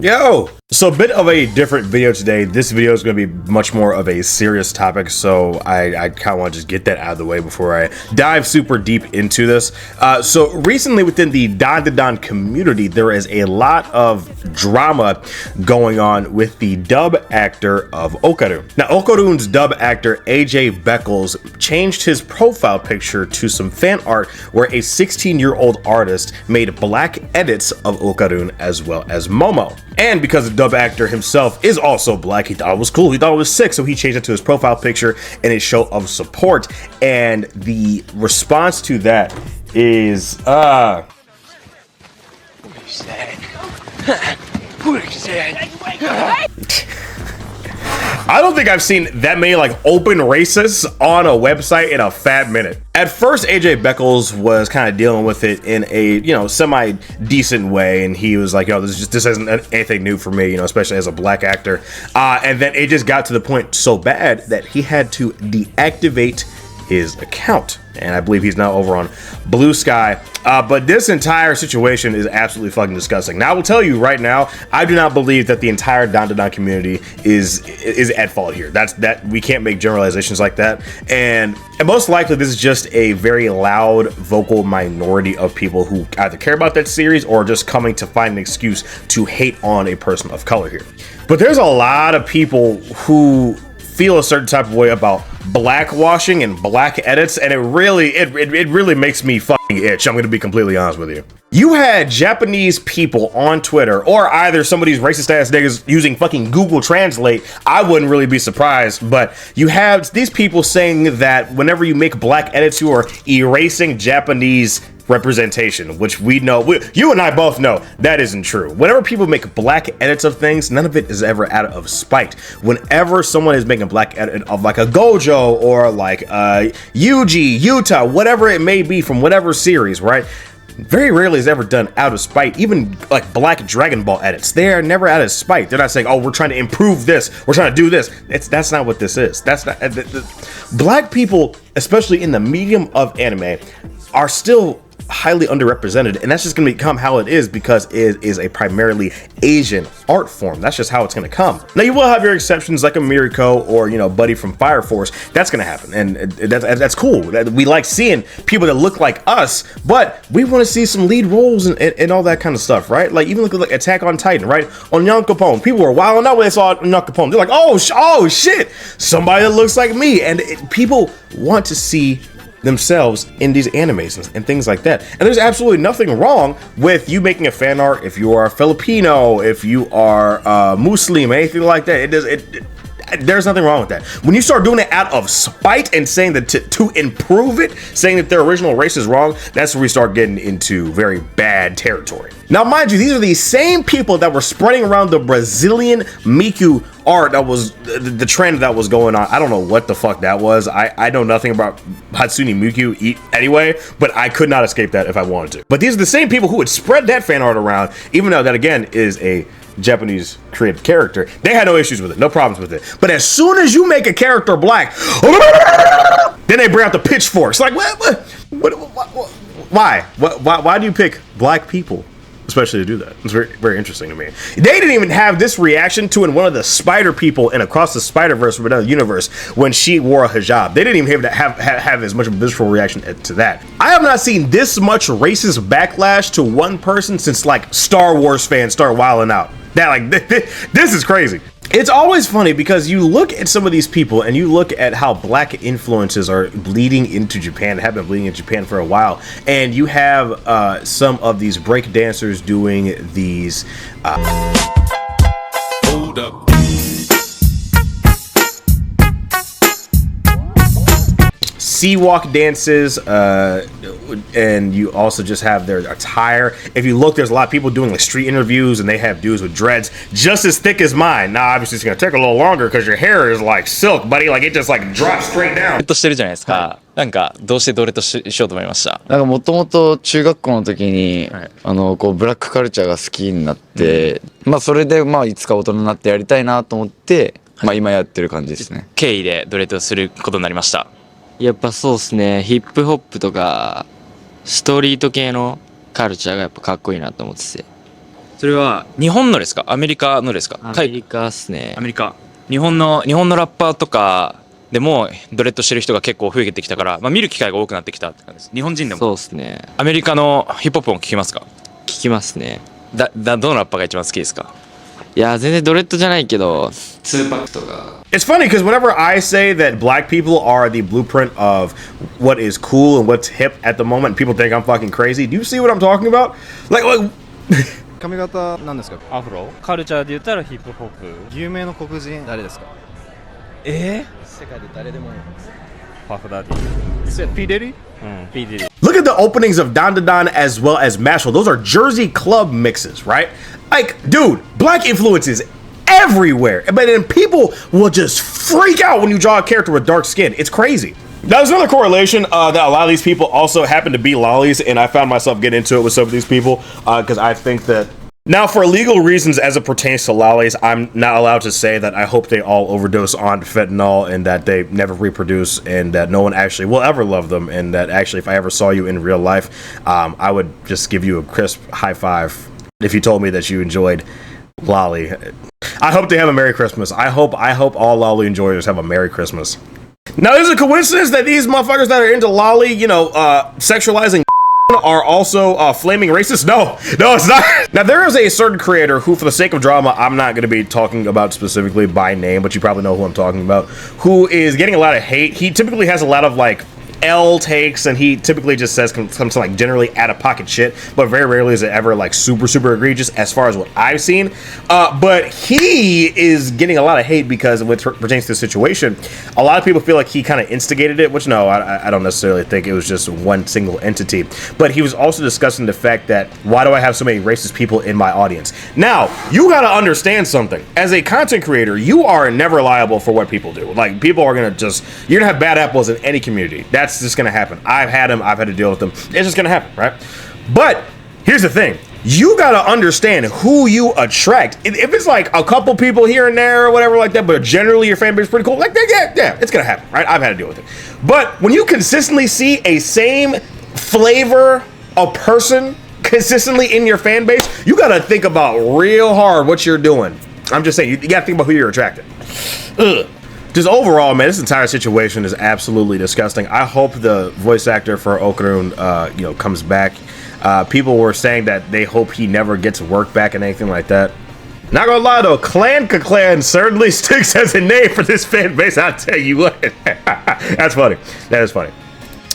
Yo! So a bit of a different video today. This video is going to be much more of a serious topic, so I kind of want to just get that out of the way before I dive super deep into this. So recently within the DanDaDan community, there is a lot of drama going on with the dub actor of Okarun. Now, Okarun's dub actor AJ Beckles changed his profile picture to some fan art where a 16-year-old artist made black edits of Okarun as well as Momo. And because the dub actor himself is also black, he thought it was cool, he thought it was sick, so he changed it to his profile picture in a show of support. And the response to that is What you said? What you said? I don't think I've seen that many like open racists on a website in a fat minute. At first, AJ Beckles was kind of dealing with it in a, semi-decent way, and he was like, this isn't anything new for me, especially as a black actor. And then it just got to the point so bad that he had to deactivate his account. And I believe he's now over on Blue Sky. But this entire situation is absolutely fucking disgusting. Now, I will tell you right now, I do not believe that the entire DanDaDan community is at fault here. That we can't make generalizations like that. And most likely, this is just a very loud, vocal minority of people who either care about that series or just coming to find an excuse to hate on a person of color here. But there's a lot of people who feel a certain type of way about blackwashing and black edits, and it really makes me fucking itch. I'm gonna be completely honest with you. You had Japanese people on Twitter, or either some of these racist ass niggas using fucking Google Translate. I wouldn't really be surprised, but you have these people saying that whenever you make black edits, you are erasing Japanese representation, which we know, you and I both know that isn't true. Whenever people make black edits of things, none of it is ever out of spite. Whenever someone is making a black edit of like a Gojo or like Yuji, Yuta, whatever it may be from whatever series, right? Very rarely is ever done out of spite. Even like black Dragon Ball edits, they are never out of spite. They're not saying, oh, we're trying to improve this, we're trying to do this. That's not what this is. That's not black people, especially in the medium of anime, are still highly underrepresented, and that's just going to become how it is because it is a primarily Asian art form. That's just how it's going to come. Now, you will have your exceptions like a Miriko or Buddy from Fire Force. That's going to happen, and that's cool. We like seeing people that look like us, but we want to see some lead roles and all that kind of stuff, right? Like even look at like Attack on Titan, right? On Capone, people were wilding out when they saw Capone. They're like, oh shit, somebody that looks like me, and people want to see themselves in these animations and things like that. And there's absolutely nothing wrong with you making a fan art if you are Filipino, if you are Muslim, anything like that. There's nothing wrong with that. When you start doing it out of spite and saying that to improve it, saying that their original race is wrong, that's where we start getting into very bad territory. Now, mind you, these are the same people that were spreading around the Brazilian Miku art that was the trend that was going on. I don't know what the fuck that was. I know nothing about Hatsune Miku anyway, but I could not escape that if I wanted to. But these are the same people who would spread that fan art around, even though that again is a Japanese creative character. They had no issues with it, no problems with it. But as soon as you make a character black, then they bring out the pitchforks. Like, what? Why? Why do you pick black people especially to do that? It's very, very interesting to me. They didn't even have this reaction to in one of the spider people in Across the Spider-Verse from another universe when she wore a hijab. They didn't even have as much of a visceral reaction to that. I have not seen this much racist backlash to one person since like Star Wars fans start wilding out. That like this is crazy. It's always funny because you look at some of these people and you look at how black influences are bleeding into Japan, have been bleeding into Japan for a while, and you have some of these break dancers doing these hold up sea-walk dances, and you also just have their attire. If you look, there's a lot of people doing like street interviews, and they have dudes with dreads just as thick as mine. Now, obviously, it's gonna take a little longer because your hair is like silk, buddy. Like it just like drops straight down. してるじゃないですか。なんかどうしてどれとしようと思いました。なんかもともと中学校の時に、こうブラックカルチャーが好きになって、まあそれでいつか大人になってやりたいなと思って、今やってる感じですね。経緯でどれとすることになりました。やっぱそうっすね。ヒップホップとかストリート系のカルチャーがやっぱかっこいいなと思ってて。それは日本のですかアメリカのですか？アメリカっすねア。メリカ。日本のラッパーとかでもドレッドしてる人が結構増えてきたから、まあ、見る機会が多くなってきたって感じです。日本人でも。そうっすね。アメリカのヒップホップも聞きますか？聞きますね。どのラッパーが一番好きですか？いや、全然ドレッドじゃないけど、2パックとか。It's funny because whenever I say that black people are the blueprint of what is cool and what's hip at the moment, people think I'm fucking crazy. Do you see what I'm talking about? Like 髪型なんですか？アフロカルチャーで言ったらヒップホップ。有名の黒人誰ですか？世界で誰でもパフダディ。P. Diddy? P. Diddy. Look at the openings of DanDaDan as well as Mashal. Those are Jersey club mixes, right? Like, dude, black influence is everywhere. But then people will just freak out when you draw a character with dark skin. It's crazy. Now, there's another correlation that a lot of these people also happen to be lollies, and I found myself getting into it with some of these people because I think that now, for legal reasons as it pertains to lollies, I'm not allowed to say that I hope they all overdose on fentanyl and that they never reproduce and that no one actually will ever love them and that actually if I ever saw you in real life, I would just give you a crisp high five if you told me that you enjoyed lolly. I hope they have a Merry Christmas. I hope all lolly enjoyers have a Merry Christmas. Now, is it a coincidence that these motherfuckers that are into lolly, sexualizing are also flaming racist? No, it's not. Now, there is a certain creator who, for the sake of drama, I'm not going to be talking about specifically by name, but you probably know who I'm talking about, who is getting a lot of hate. He typically has a lot of, L takes, and he typically just says some generally out-of-pocket shit, but very rarely is it ever, super, super egregious as far as what I've seen. But he is getting a lot of hate because when it pertains to the situation, a lot of people feel like he kind of instigated it, which no, I don't necessarily think it was just one single entity. But he was also discussing the fact that, why do I have so many racist people in my audience? Now, you gotta understand something. As a content creator, you are never liable for what people do. People are gonna you're gonna have bad apples in any community. That's just gonna happen. I've had them, I've had to deal with them. It's just gonna happen, right? But here's the thing. You gotta understand who you attract. If it's a couple people here and there or whatever like that, but generally your fan base is pretty cool, yeah, it's gonna happen, right? I've had to deal with it. But when you consistently see a same flavor of person consistently in your fan base, you gotta think about real hard what you're doing. I'm just saying, you gotta think about who you're attracting. Ugh. Just overall, man, this entire situation is absolutely disgusting. I hope the voice actor for Okarun, comes back. People were saying that they hope he never gets work back and anything like that. Not gonna lie though, Clan certainly sticks as a name for this fan base. I'll tell you what. That's funny. That is funny.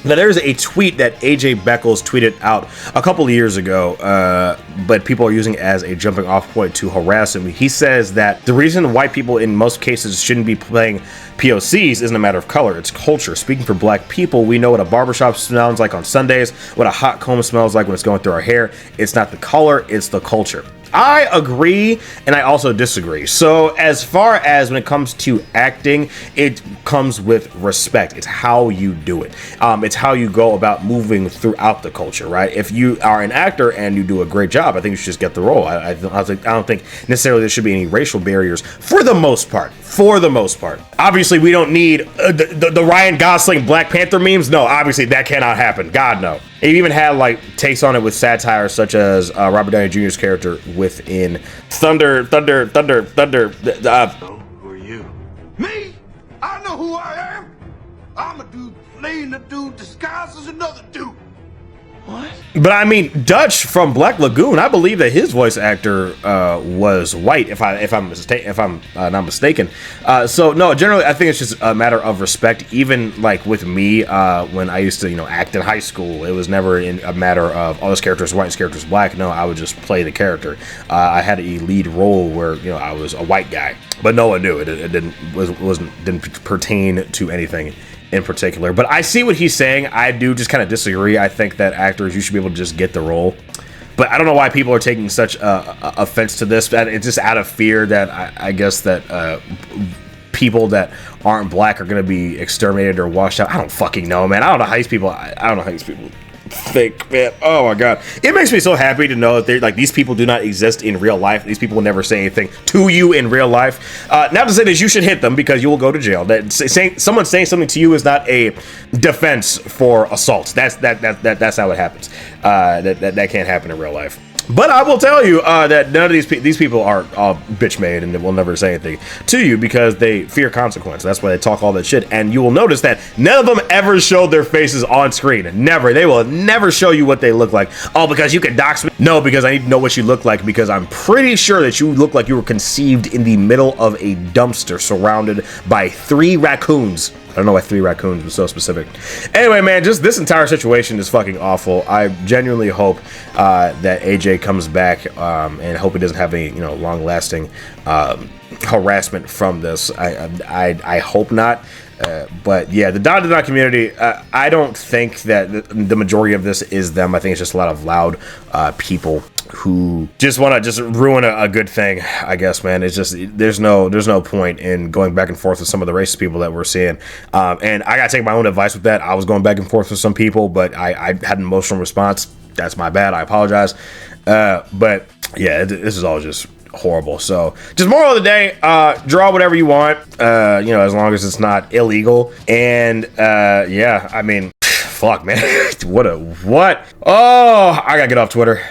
Now, there's a tweet that AJ Beckles tweeted out a couple of years ago, but people are using it as a jumping off point to harass him. He says that the reason white people in most cases shouldn't be playing POCs isn't a matter of color, it's culture. Speaking for black people, we know what a barbershop smells like on Sundays, what a hot comb smells like when it's going through our hair. It's not the color, it's the culture. I agree, and I also disagree. So as far as when it comes to acting, it comes with respect. It's how you do it. It's how you go about moving throughout the culture, right? If you are an actor and you do a great job, I think you should just get the role. I don't think necessarily there should be any racial barriers for the most part. For the most part. Obviously, we don't need the Ryan Gosling Black Panther memes. No, obviously that cannot happen. God, no. It even had takes on it with satire, such as Robert Downey Jr.'s character within Thunder. Who are you? Me? I know who I am. I'm a dude playing a dude disguised as another dude. What? But I mean, Dutch from Black Lagoon, I believe that his voice actor was white, if I'm not mistaken. So no, generally I think it's just a matter of respect. Even with me, when I used to act in high school, it was never a matter of this character is white, this character is black. No, I would just play the character. I had a lead role where I was a white guy, but no one knew it. It didn't pertain to anything in particular. But I see what he's saying. I do just kind of disagree. I think that actors, you should be able to just get the role. But I don't know why people are taking such offense to this. It's just out of fear that I guess that people that aren't black are going to be exterminated or washed out. I don't fucking know, man. I don't know how these people think, man. Oh my god, it makes me so happy to know that these people do not exist in real life. These people will never say anything to you in real life. Not to say that you should hit them because you will go to jail. That someone saying something to you is not a defense for assault. That's how it happens. That can't happen in real life. But I will tell you that none of these people are all bitch made and will never say anything to you because they fear consequence. That's why they talk all that shit. And you will notice that none of them ever showed their faces on screen. Never. They will never show you what they look like. Oh, because you can dox me? No, because I need to know what you look like because I'm pretty sure that you look like you were conceived in the middle of a dumpster surrounded by 3 raccoons. I don't know why 3 raccoons was so specific. Anyway, man, just this entire situation is fucking awful. I genuinely hope that AJ comes back and hope he doesn't have any, long-lasting harassment from this. I hope not. But yeah, the DanDaDan community, I don't think that the majority of this is them. I think it's just a lot of loud people who just want to just ruin a good thing, I guess, man. It's just there's no point in going back and forth with some of the racist people that we're seeing. And I gotta take my own advice with that. I was going back and forth with some people, but I had an emotional response. That's my bad. I apologize. But yeah, this is all just horrible. So just moral of the day, draw whatever you want, as long as it's not illegal. And yeah, I mean, fuck, man. what? Oh, I gotta get off Twitter.